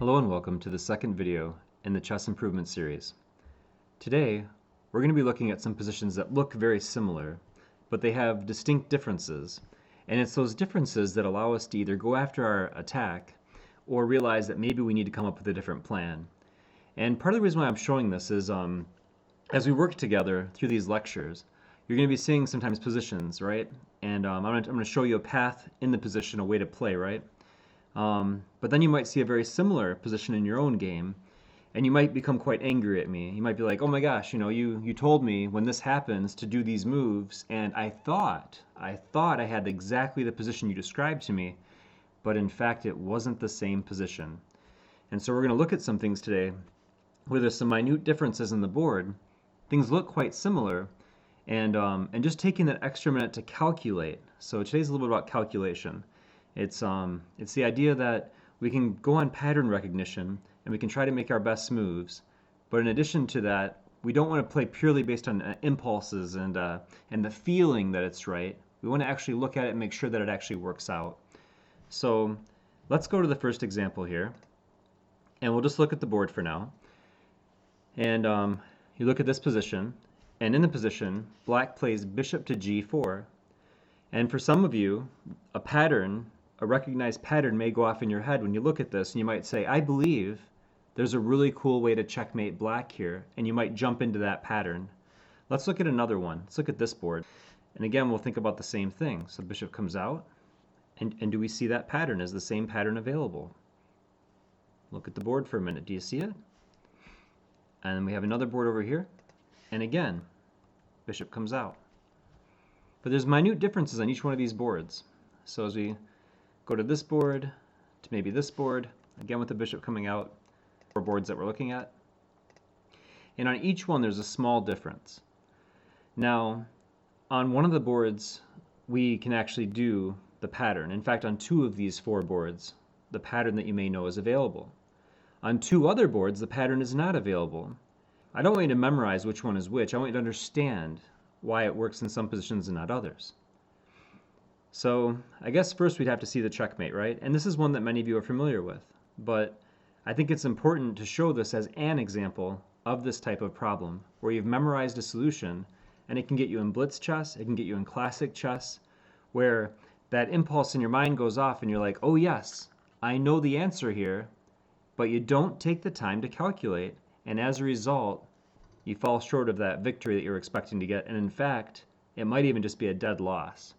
Hello and welcome to the second video in the Chess Improvement series. Today, we're going to be looking at some positions that look very similar, but they have distinct differences. And it's those differences that allow us to either go after our attack or realize that maybe we need to come up with a different plan. And part of the reason why I'm showing this is as we work together through these lectures, you're going to be seeing sometimes positions, right? And I'm going to show you a path in the position, a way to play, right? But then you might see a very similar position in your own game, and you might become quite angry at me. You might be like, oh my gosh, you told me when this happens to do these moves, and I thought I had exactly the position you described to me, but in fact it wasn't the same position. And so we're going to look at some things today where there's some minute differences in the board. Things look quite similar, and just taking that extra minute to calculate. So today's a little bit about calculation. It's the idea that we can go on pattern recognition and we can try to make our best moves, but in addition to that, we don't want to play purely based on impulses and the feeling that it's right. We want to actually look at it and make sure that it actually works out. So let's go to the first example here, and we'll just look at the board for now. And you look at this position, and in the position, black plays bishop to g4. And for some of you, a recognized pattern may go off in your head when you look at this, and you might say, I believe there's a really cool way to checkmate black here, and you might jump into that pattern. Let's look at another one. Let's look at this board. And again, we'll think about the same thing. So bishop comes out, and do we see that pattern? Is the same pattern available? Look at the board for a minute. Do you see it? And we have another board over here, and again, bishop comes out. But there's minute differences on each one of these boards. So as we go to this board, to maybe this board, again with the bishop coming out, four boards that we're looking at. And on each one there's a small difference. Now, on one of the boards, we can actually do the pattern. In fact, on two of these four boards, the pattern that you may know is available. On two other boards, the pattern is not available. I don't want you to memorize which one is which. I want you to understand why it works in some positions and not others. So I guess first we'd have to see the checkmate, right? And this is one that many of you are familiar with, but I think it's important to show this as an example of this type of problem where you've memorized a solution, and it can get you in blitz chess, it can get you in classic chess, where that impulse in your mind goes off and you're like, oh yes, I know the answer here, but you don't take the time to calculate, and as a result, you fall short of that victory that you're expecting to get, and in fact, it might even just be a dead loss.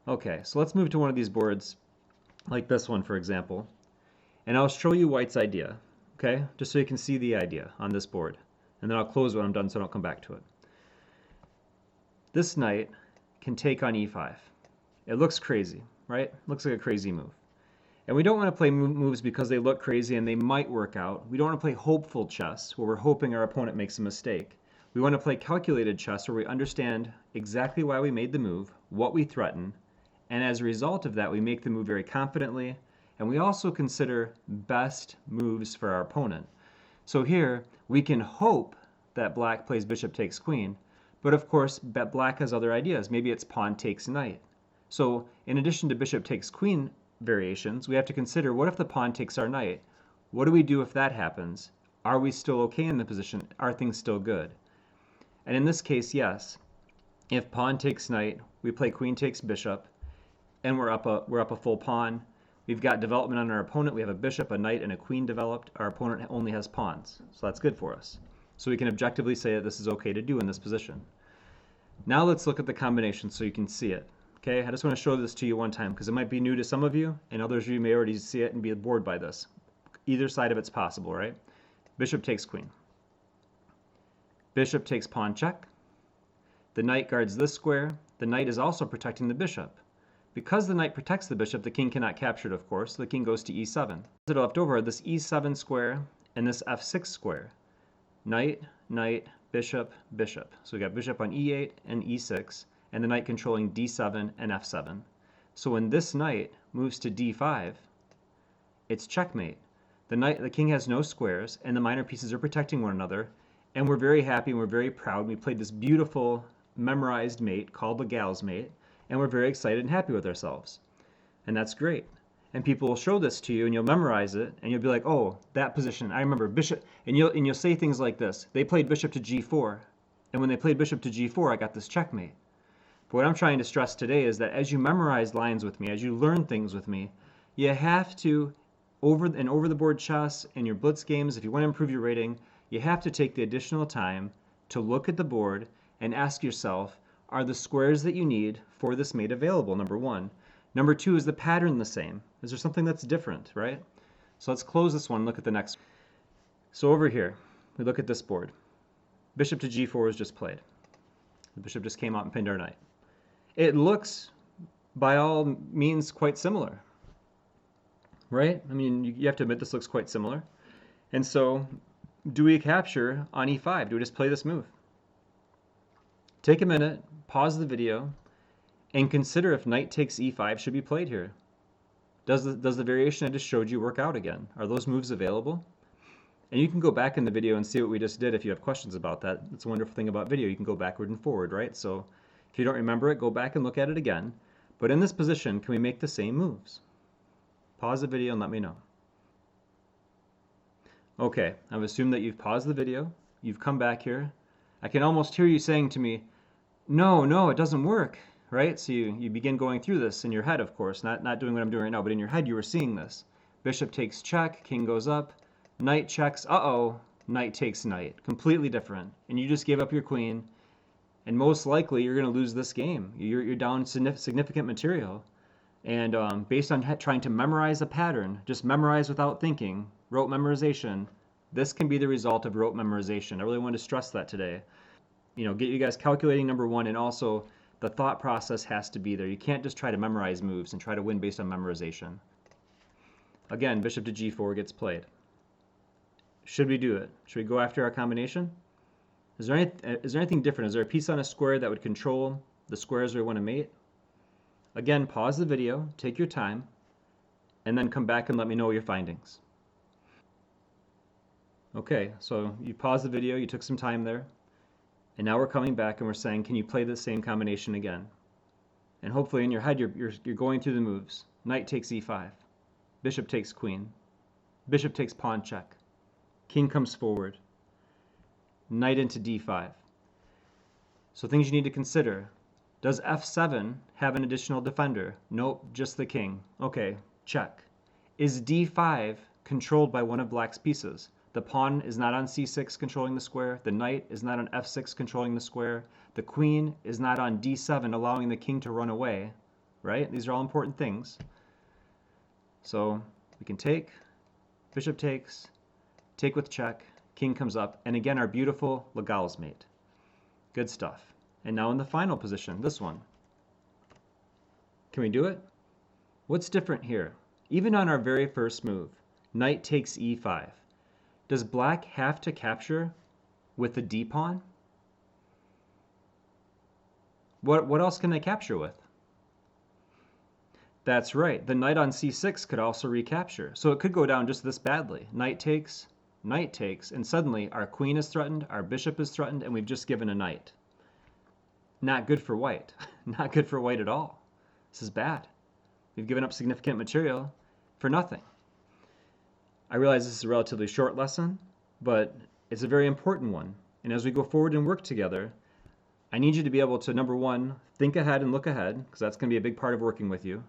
Okay, so let's move to one of these boards, like this one, for example, and I'll show you white's idea, okay? Just so you can see the idea on this board, and then I'll close when I'm done so I don't come back to it. This knight can take on e5. It looks crazy, right? Looks like a crazy move. And we don't want to play moves because they look crazy and they might work out. We don't want to play hopeful chess, where we're hoping our opponent makes a mistake. We want to play calculated chess, where we understand exactly why we made the move, what we threaten, and as a result of that, we make the move very confidently, and we also consider best moves for our opponent. So here, we can hope that black plays bishop takes queen, but of course, black has other ideas. Maybe it's pawn takes knight. So in addition to bishop takes queen variations, we have to consider, what if the pawn takes our knight? What do we do if that happens? Are we still okay in the position? Are things still good? And in this case, yes. If pawn takes knight, we play queen takes bishop, and we're up a full pawn. We've got development on our opponent. We have a bishop, a knight, and a queen developed. Our opponent only has pawns, so that's good for us. So we can objectively say that this is okay to do in this position. Now let's look at the combination so you can see it. Okay, I just want to show this to you one time because it might be new to some of you, and others of you may already see it and be bored by this. Either side of it's possible, right? Bishop takes queen. Bishop takes pawn check. The knight guards this square. The knight is also protecting the bishop. Because the knight protects the bishop, the king cannot capture it, of course. The king goes to e7. That are left over are this e7 square and this f6 square. Knight, knight, bishop, bishop. So we got bishop on e8 and e6, and the knight controlling d7 and f7. So when this knight moves to d5, it's checkmate. The king has no squares, and the minor pieces are protecting one another, and we're very happy and we're very proud. We played this beautiful memorized mate called the gal's mate, and we're very excited and happy with ourselves. And that's great. And people will show this to you and you'll memorize it and you'll be like, oh, that position, I remember bishop, and you'll say things like this. They played bishop to g4, and when they played bishop to g4, I got this checkmate. But what I'm trying to stress today is that as you memorize lines with me, as you learn things with me, you have to, over the board chess and your blitz games, if you want to improve your rating, you have to take the additional time to look at the board and ask yourself, are the squares that you need for this mate available, number one. Number two, is the pattern the same? Is there something that's different, right? So let's close this one and look at the next. So over here, we look at this board. Bishop to g4 is just played. The bishop just came out and pinned our knight. It looks, by all means, quite similar, right? I mean, you have to admit this looks quite similar. And so, do we capture on e5? Do we just play this move? Take a minute, pause the video, and consider if knight takes e5 should be played here. Does the variation I just showed you work out again? Are those moves available? And you can go back in the video and see what we just did if you have questions about that. It's a wonderful thing about video. You can go backward and forward, right? So if you don't remember it, go back and look at it again. But in this position, can we make the same moves? Pause the video and let me know. Okay, I've assumed that you've paused the video. You've come back here. I can almost hear you saying to me, no, it doesn't work. Right? So you begin going through this in your head, of course, not doing what I'm doing right now, but in your head you were seeing this. Bishop takes check, king goes up, knight checks, uh-oh, knight takes knight. Completely different. And you just gave up your queen, and most likely you're going to lose this game. You're down significant material. And based on trying to memorize a pattern, just memorize without thinking, rote memorization, this can be the result of rote memorization. I really want to stress that today. You know, get you guys calculating, number one, and also the thought process has to be there. You can't just try to memorize moves and try to win based on memorization. Again, bishop to g4 gets played. Should we do it? Should we go after our combination? Is there anything different? Is there a piece on a square that would control the squares we want to mate? Again, pause the video, take your time, and then come back and let me know your findings. Okay, so you paused the video, you took some time there. And now we're coming back and we're saying, can you play the same combination again? And hopefully in your head you're going through the moves. Knight takes e5. Bishop takes queen. Bishop takes pawn check. King comes forward. Knight into d5. So things you need to consider. Does f7 have an additional defender? Nope, just the king. Okay, check. Is d5 controlled by one of black's pieces? The pawn is not on c6 controlling the square. The knight is not on f6 controlling the square. The queen is not on d7 allowing the king to run away, right? These are all important things. So we can take, bishop takes, take with check, king comes up, and again our beautiful Legal's mate. Good stuff. And now in the final position, this one. Can we do it? What's different here? Even on our very first move, knight takes e5. Does black have to capture with the d-pawn? What else can they capture with? That's right. The knight on c6 could also recapture. So it could go down just this badly. Knight takes, and suddenly our queen is threatened, our bishop is threatened, and we've just given a knight. Not good for white. Not good for white at all. This is bad. We've given up significant material for nothing. I realize this is a relatively short lesson, but it's a very important one. And as we go forward and work together, I need you to be able to, number one, think ahead and look ahead, because that's going to be a big part of working with you.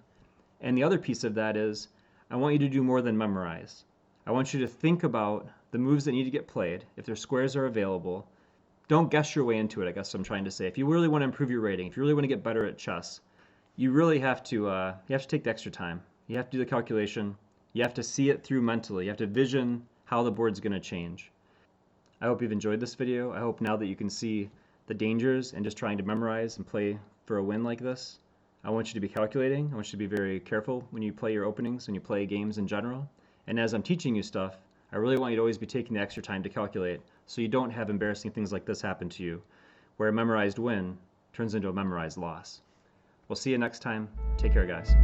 And the other piece of that is, I want you to do more than memorize. I want you to think about the moves that need to get played, if their squares are available. Don't guess your way into it, I guess I'm trying to say. If you really want to improve your rating, if you really want to get better at chess, you really have to take the extra time. You have to do the calculation. You have to see it through mentally. You have to vision how the board's going to change. I hope you've enjoyed this video. I hope now that you can see the dangers in just trying to memorize and play for a win like this. I want you to be calculating. I want you to be very careful when you play your openings, when you play games in general. And as I'm teaching you stuff, I really want you to always be taking the extra time to calculate so you don't have embarrassing things like this happen to you, where a memorized win turns into a memorized loss. We'll see you next time. Take care, guys.